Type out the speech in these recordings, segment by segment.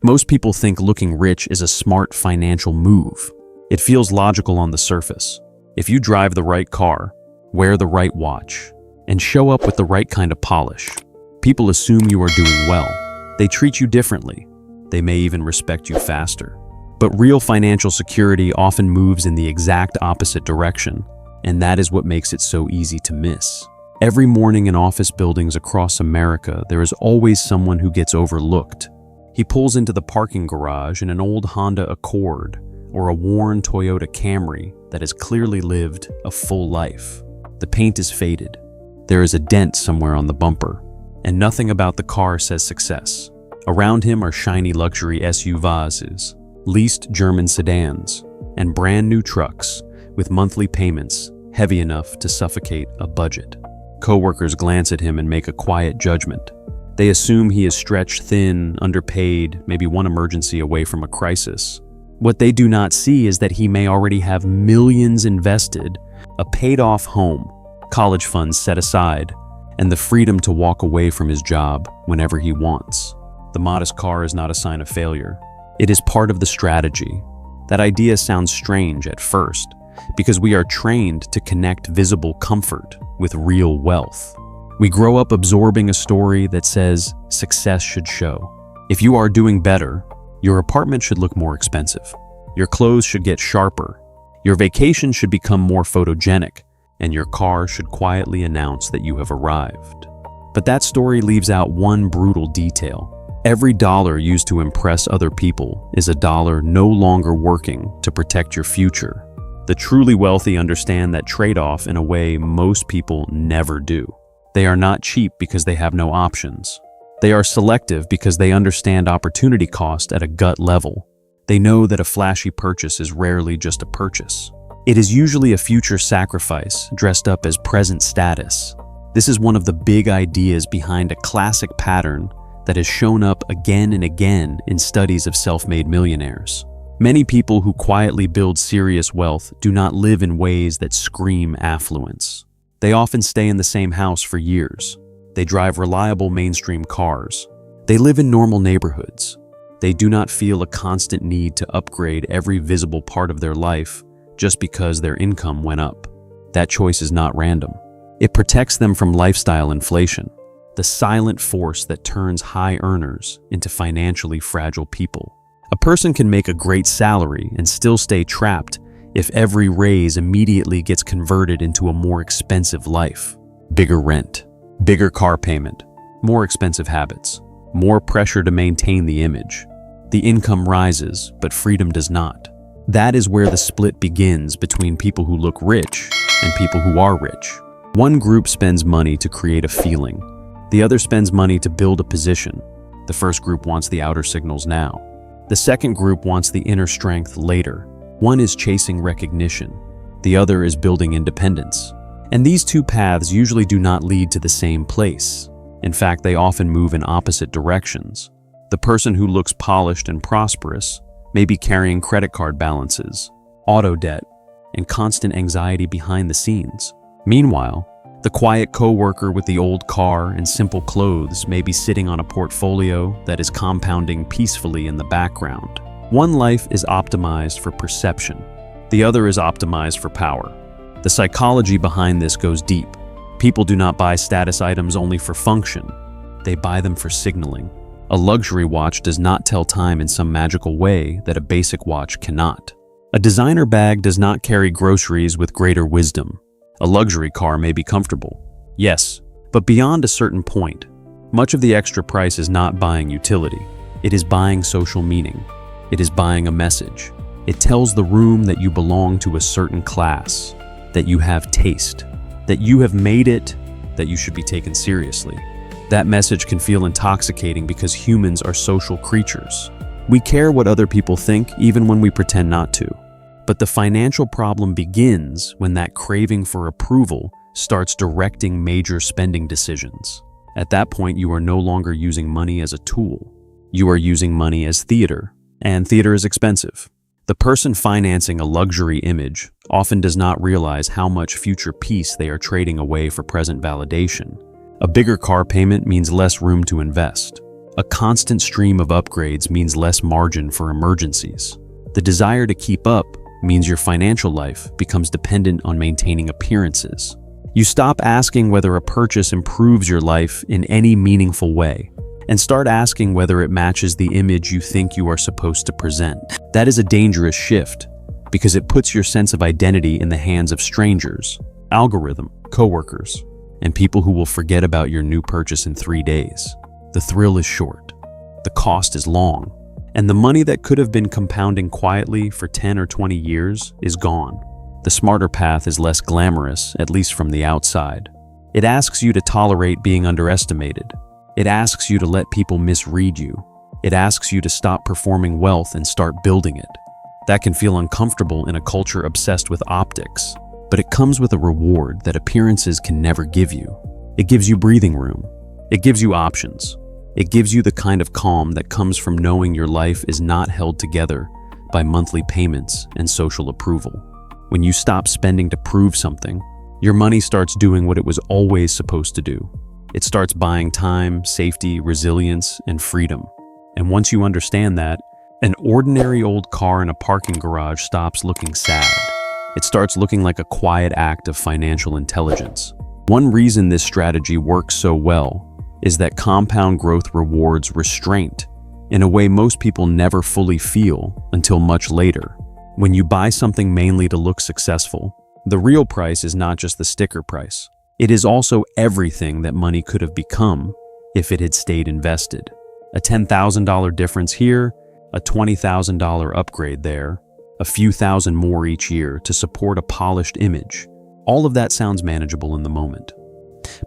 Most people think looking rich is a smart financial move. It feels logical on the surface. If you drive the right car, wear the right watch, and show up with the right kind of polish, people assume you are doing well. They treat you differently. They may even respect you faster. But real financial security often moves in the exact opposite direction, and that is what makes it so easy to miss. Every morning in office buildings across America, there is always someone who gets overlooked. He pulls into the parking garage in an old Honda Accord or a worn Toyota Camry that has clearly lived a full life. The paint is faded. There is a dent somewhere on the bumper, and nothing about the car says success. Around him are shiny luxury SUVs, leased German sedans, and brand new trucks with monthly payments heavy enough to suffocate a budget. Coworkers glance at him and make a quiet judgment. They assume he is stretched thin, underpaid, maybe one emergency away from a crisis. What they do not see is that he may already have millions invested, a paid-off home, college funds set aside, and the freedom to walk away from his job whenever he wants. The modest car is not a sign of failure. It is part of the strategy. That idea sounds strange at first, because we are trained to connect visible comfort with real wealth. We grow up absorbing a story that says success should show. If you are doing better, your apartment should look more expensive. Your clothes should get sharper. Your vacation should become more photogenic, and your car should quietly announce that you have arrived. But that story leaves out one brutal detail. Every dollar used to impress other people is a dollar no longer working to protect your future. The truly wealthy understand that trade-off in a way most people never do. They are not cheap because they have no options. They are selective because they understand opportunity cost at a gut level. They know that a flashy purchase is rarely just a purchase. It is usually a future sacrifice dressed up as present status. This is one of the big ideas behind a classic pattern that has shown up again and again in studies of self-made millionaires. Many people who quietly build serious wealth do not live in ways that scream affluence. They often stay in the same house for years. They drive reliable mainstream cars. They live in normal neighborhoods. They do not feel a constant need to upgrade every visible part of their life just because their income went up. That choice is not random. It protects them from lifestyle inflation, the silent force that turns high earners into financially fragile people. A person can make a great salary and still stay trapped if every raise immediately gets converted into a more expensive life. Bigger rent, bigger car payment, more expensive habits, more pressure to maintain the image. The income rises, but freedom does not. That is where the split begins between people who look rich and people who are rich. One group spends money to create a feeling. The other spends money to build a position. The first group wants the outer signals now. The second group wants the inner strength later. One is chasing recognition. The other is building independence. And these two paths usually do not lead to the same place. In fact, they often move in opposite directions. The person who looks polished and prosperous may be carrying credit card balances, auto debt, and constant anxiety behind the scenes. Meanwhile, the quiet coworker with the old car and simple clothes may be sitting on a portfolio that is compounding peacefully in the background. One life is optimized for perception. The other is optimized for power. The psychology behind this goes deep. People do not buy status items only for function. They buy them for signaling. A luxury watch does not tell time in some magical way that a basic watch cannot. A designer bag does not carry groceries with greater wisdom. A luxury car may be comfortable, yes, but beyond a certain point. Much of the extra price is not buying utility. It is buying social meaning. It is buying a message. It tells the room that you belong to a certain class, that you have taste, that you have made it, that you should be taken seriously. That message can feel intoxicating because humans are social creatures. We care what other people think even when we pretend not to. But the financial problem begins when that craving for approval starts directing major spending decisions. At that point, you are no longer using money as a tool. You are using money as theater, and theater is expensive. The person financing a luxury image often does not realize how much future peace they are trading away for present validation. A bigger car payment means less room to invest. A constant stream of upgrades means less margin for emergencies. The desire to keep up means your financial life becomes dependent on maintaining appearances. You stop asking whether a purchase improves your life in any meaningful way, and start asking whether it matches the image you think you are supposed to present. That is a dangerous shift, because it puts your sense of identity in the hands of strangers, algorithm, coworkers, and people who will forget about your new purchase in 3 days. The thrill is short, the cost is long, and the money that could have been compounding quietly for 10 or 20 years is gone. The smarter path is less glamorous, at least from the outside. It asks you to tolerate being underestimated. It asks you to let people misread you. It asks you to stop performing wealth and start building it. That can feel uncomfortable in a culture obsessed with optics, but it comes with a reward that appearances can never give you. It gives you breathing room. It gives you options. It gives you the kind of calm that comes from knowing your life is not held together by monthly payments and social approval. When you stop spending to prove something, your money starts doing what it was always supposed to do. It starts buying time, safety, resilience, and freedom. And once you understand that, an ordinary old car in a parking garage stops looking sad. It starts looking like a quiet act of financial intelligence. One reason this strategy works so well is that compound growth rewards restraint in a way most people never fully feel until much later. When you buy something mainly to look successful, the real price is not just the sticker price. It is also everything that money could have become if it had stayed invested. A $10,000 difference here, a $20,000 upgrade there, a few thousand more each year to support a polished image. All of that sounds manageable in the moment.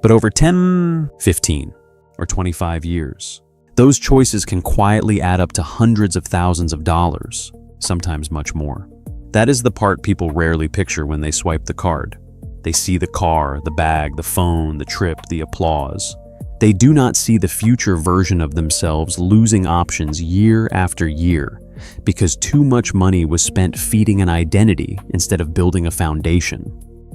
But over 10, 15, or 25 years, those choices can quietly add up to hundreds of thousands of dollars, sometimes much more. That is the part people rarely picture when they swipe the card. They see the car, the bag, the phone, the trip, the applause. They do not see the future version of themselves losing options year after year because too much money was spent feeding an identity instead of building a foundation.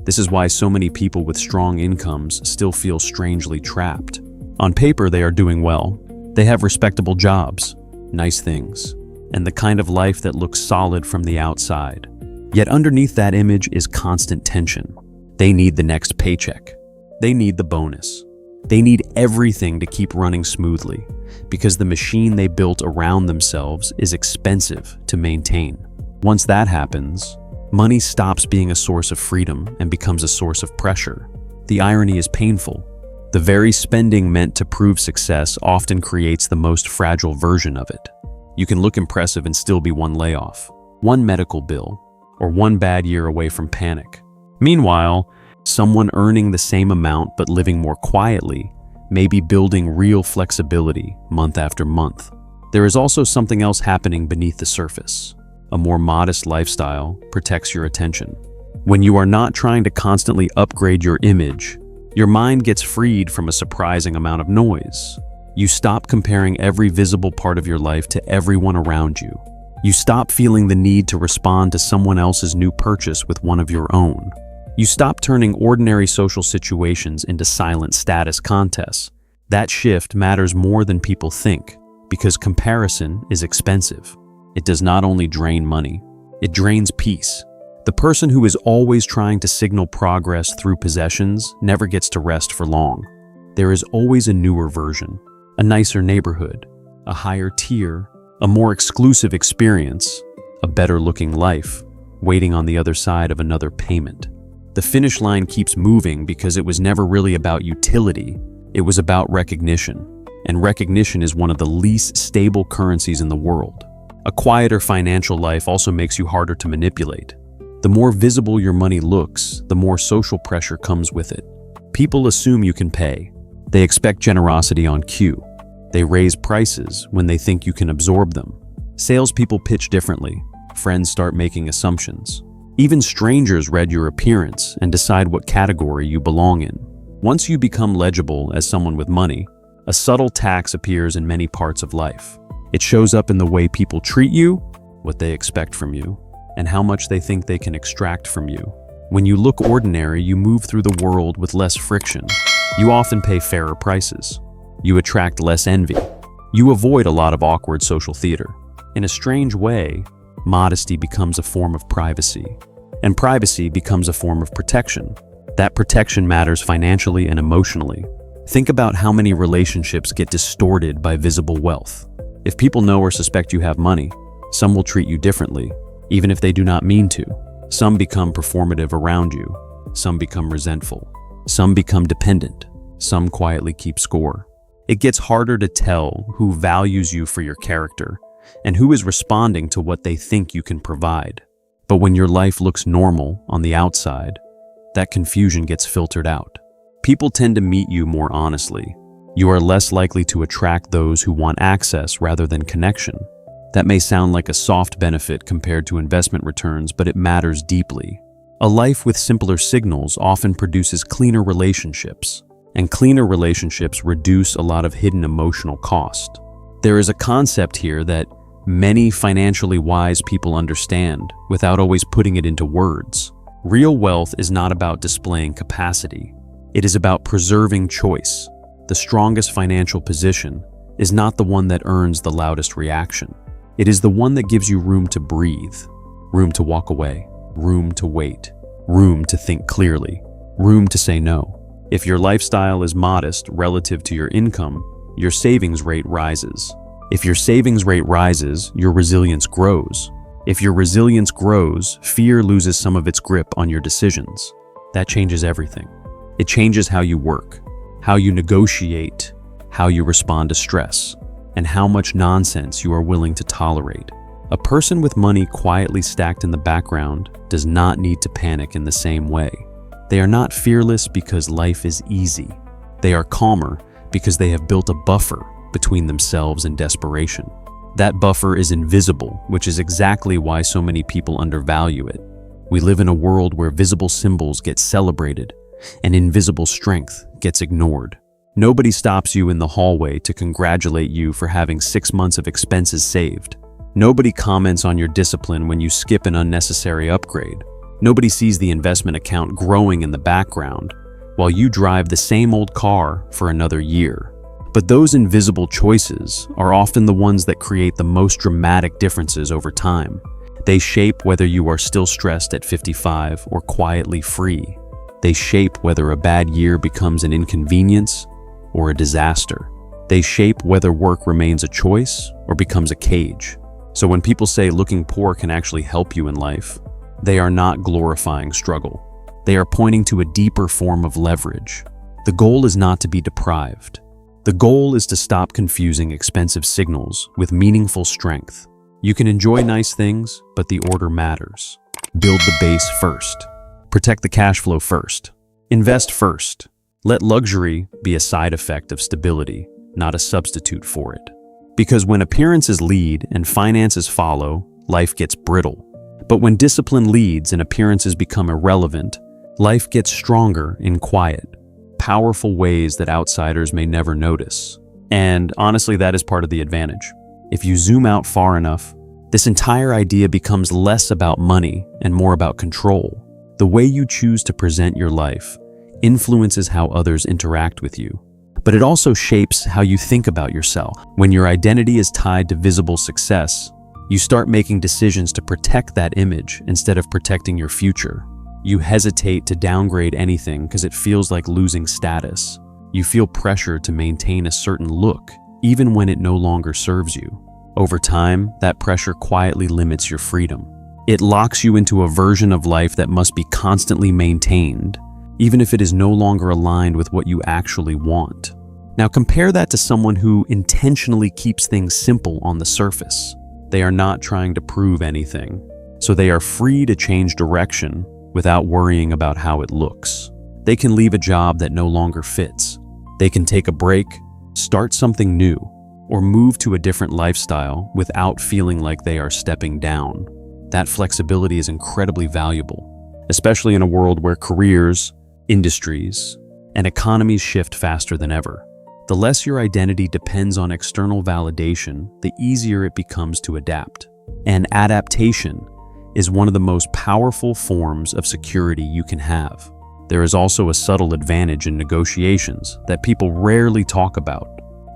This is why so many people with strong incomes still feel strangely trapped. On paper, they are doing well. They have respectable jobs, nice things, and the kind of life that looks solid from the outside. Yet underneath that image is constant tension. They need the next paycheck. They need the bonus. They need everything to keep running smoothly because the machine they built around themselves is expensive to maintain. Once that happens, money stops being a source of freedom and becomes a source of pressure. The irony is painful. The very spending meant to prove success often creates the most fragile version of it. You can look impressive and still be one layoff, one medical bill, or one bad year away from panic. Meanwhile, someone earning the same amount but living more quietly may be building real flexibility month after month. There is also something else happening beneath the surface. A more modest lifestyle protects your attention. When you are not trying to constantly upgrade your image, your mind gets freed from a surprising amount of noise. You stop comparing every visible part of your life to everyone around you. You stop feeling the need to respond to someone else's new purchase with one of your own. You stop turning ordinary social situations into silent status contests. That shift matters more than people think, because comparison is expensive. It does not only drain money, it drains peace. The person who is always trying to signal progress through possessions never gets to rest for long. There is always a newer version, a nicer neighborhood, a higher tier, a more exclusive experience, a better-looking life, waiting on the other side of another payment. The finish line keeps moving because it was never really about utility, it was about recognition. And recognition is one of the least stable currencies in the world. A quieter financial life also makes you harder to manipulate. The more visible your money looks, the more social pressure comes with it. People assume you can pay. They expect generosity on cue. They raise prices when they think you can absorb them. Salespeople pitch differently. Friends start making assumptions. Even strangers read your appearance and decide what category you belong in. Once you become legible as someone with money, a subtle tax appears in many parts of life. It shows up in the way people treat you, what they expect from you, and how much they think they can extract from you. When you look ordinary, you move through the world with less friction. You often pay fairer prices. You attract less envy. You avoid a lot of awkward social theater. In a strange way, modesty becomes a form of privacy, and privacy becomes a form of protection. That protection matters financially and emotionally. Think about how many relationships get distorted by visible wealth. If people know or suspect you have money, some will treat you differently, even if they do not mean to. Some become performative around you. Some become resentful. Some become dependent. Some quietly keep score. It gets harder to tell who values you for your character and who is responding to what they think you can provide. But when your life looks normal on the outside, that confusion gets filtered out. People tend to meet you more honestly. You are less likely to attract those who want access rather than connection. That may sound like a soft benefit compared to investment returns, but it matters deeply. A life with simpler signals often produces cleaner relationships, and cleaner relationships reduce a lot of hidden emotional cost. There is a concept here that many financially wise people understand without always putting it into words. Real wealth is not about displaying capacity. It is about preserving choice. The strongest financial position is not the one that earns the loudest reaction. It is the one that gives you room to breathe, room to walk away, room to wait, room to think clearly, room to say no. If your lifestyle is modest relative to your income, your savings rate rises. If your savings rate rises, your resilience grows. If your resilience grows, fear loses some of its grip on your decisions. That changes everything. It changes how you work, how you negotiate, how you respond to stress, and how much nonsense you are willing to tolerate. A person with money quietly stacked in the background does not need to panic in the same way. They are not fearless because life is easy. They are calmer because they have built a buffer between themselves and desperation. That buffer is invisible, which is exactly why so many people undervalue it. We live in a world where visible symbols get celebrated and invisible strength gets ignored. Nobody stops you in the hallway to congratulate you for having 6 months of expenses saved. Nobody comments on your discipline when you skip an unnecessary upgrade. Nobody sees the investment account growing in the background while you drive the same old car for another year. But those invisible choices are often the ones that create the most dramatic differences over time. They shape whether you are still stressed at 55 or quietly free. They shape whether a bad year becomes an inconvenience or a disaster. They shape whether work remains a choice or becomes a cage. So when people say looking poor can actually help you in life, they are not glorifying struggle. They are pointing to a deeper form of leverage. The goal is not to be deprived. The goal is to stop confusing expensive signals with meaningful strength. You can enjoy nice things, but the order matters. Build the base first. Protect the cash flow first. Invest first. Let luxury be a side effect of stability, not a substitute for it. Because when appearances lead and finances follow, life gets brittle. But when discipline leads and appearances become irrelevant, life gets stronger in quiet, powerful ways that outsiders may never notice. And honestly, that is part of the advantage. If you zoom out far enough, this entire idea becomes less about money and more about control. The way you choose to present your life influences how others interact with you. But it also shapes how you think about yourself. When your identity is tied to visible success, you start making decisions to protect that image instead of protecting your future. You hesitate to downgrade anything because it feels like losing status. You feel pressure to maintain a certain look, even when it no longer serves you. Over time, that pressure quietly limits your freedom. It locks you into a version of life that must be constantly maintained, even if it is no longer aligned with what you actually want. Now compare that to someone who intentionally keeps things simple on the surface. They are not trying to prove anything, so they are free to change direction without worrying about how it looks. They can leave a job that no longer fits. They can take a break, start something new, or move to a different lifestyle without feeling like they are stepping down. That flexibility is incredibly valuable, especially in a world where careers, industries, and economies shift faster than ever. The less your identity depends on external validation, the easier it becomes to adapt. And adaptation is one of the most powerful forms of security you can have. There is also a subtle advantage in negotiations that people rarely talk about.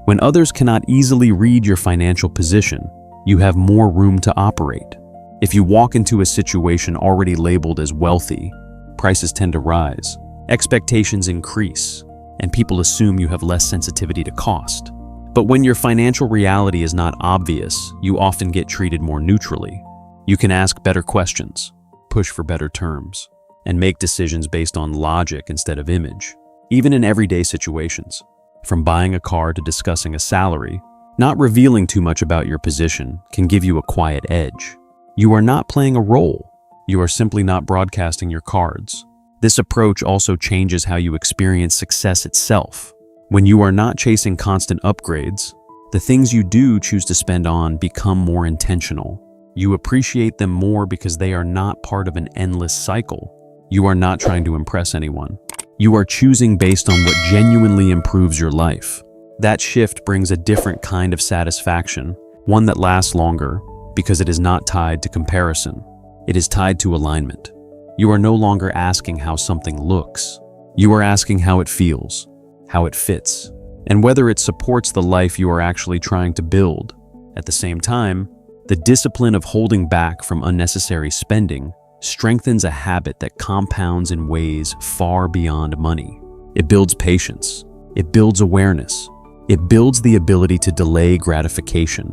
When others cannot easily read your financial position, you have more room to operate. If you walk into a situation already labeled as wealthy, prices tend to rise, expectations increase, and people assume you have less sensitivity to cost. But when your financial reality is not obvious, you often get treated more neutrally. You can ask better questions, push for better terms, and make decisions based on logic instead of image, even in everyday situations. From buying a car to discussing a salary, not revealing too much about your position can give you a quiet edge. You are not playing a role. You are simply not broadcasting your cards. This approach also changes how you experience success itself. When you are not chasing constant upgrades, the things you do choose to spend on become more intentional. You appreciate them more because they are not part of an endless cycle. You are not trying to impress anyone. You are choosing based on what genuinely improves your life. That shift brings a different kind of satisfaction, one that lasts longer because it is not tied to comparison. It is tied to alignment. You are no longer asking how something looks. You are asking how it feels, how it fits, and whether it supports the life you are actually trying to build. At the same time, the discipline of holding back from unnecessary spending strengthens a habit that compounds in ways far beyond money. It builds patience. It builds awareness. It builds the ability to delay gratification,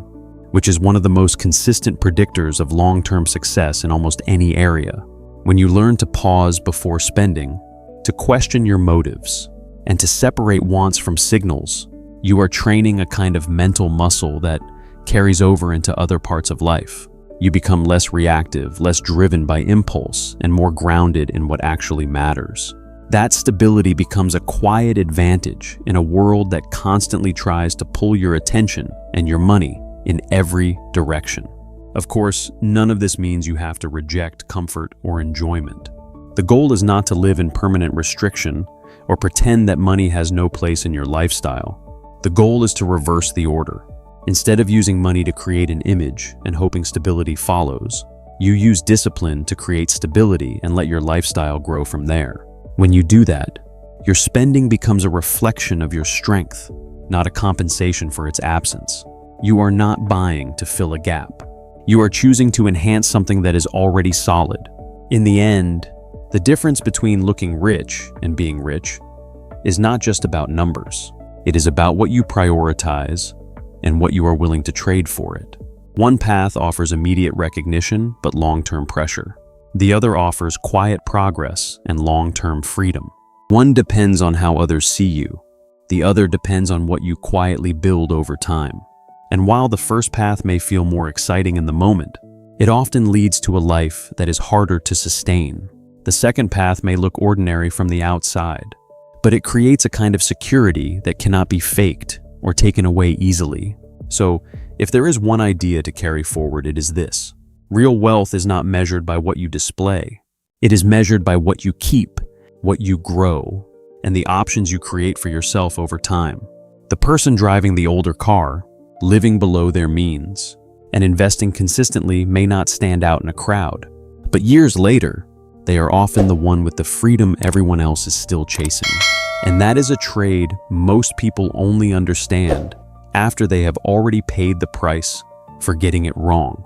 which is one of the most consistent predictors of long-term success in almost any area. When you learn to pause before spending, to question your motives, and to separate wants from signals, you are training a kind of mental muscle that carries over into other parts of life. You become less reactive, less driven by impulse, and more grounded in what actually matters. That stability becomes a quiet advantage in a world that constantly tries to pull your attention and your money in every direction. Of course, none of this means you have to reject comfort or enjoyment. The goal is not to live in permanent restriction or pretend that money has no place in your lifestyle. The goal is to reverse the order. Instead of using money to create an image and hoping stability follows, you use discipline to create stability and let your lifestyle grow from there. When you do that, your spending becomes a reflection of your strength, not a compensation for its absence. You are not buying to fill a gap. You are choosing to enhance something that is already solid. In the end, the difference between looking rich and being rich is not just about numbers. It is about what you prioritize and what you are willing to trade for it. One path offers immediate recognition but long-term pressure. The other offers quiet progress and long-term freedom. One depends on how others see you. The other depends on what you quietly build over time. And while the first path may feel more exciting in the moment, it often leads to a life that is harder to sustain. The second path may look ordinary from the outside, but it creates a kind of security that cannot be faked or taken away easily. So, if there is one idea to carry forward, it is this. Real wealth is not measured by what you display. It is measured by what you keep, what you grow, and the options you create for yourself over time. The person driving the older car, living below their means, and investing consistently may not stand out in a crowd, but years later, they are often the one with the freedom everyone else is still chasing. And that is a trade most people only understand after they have already paid the price for getting it wrong.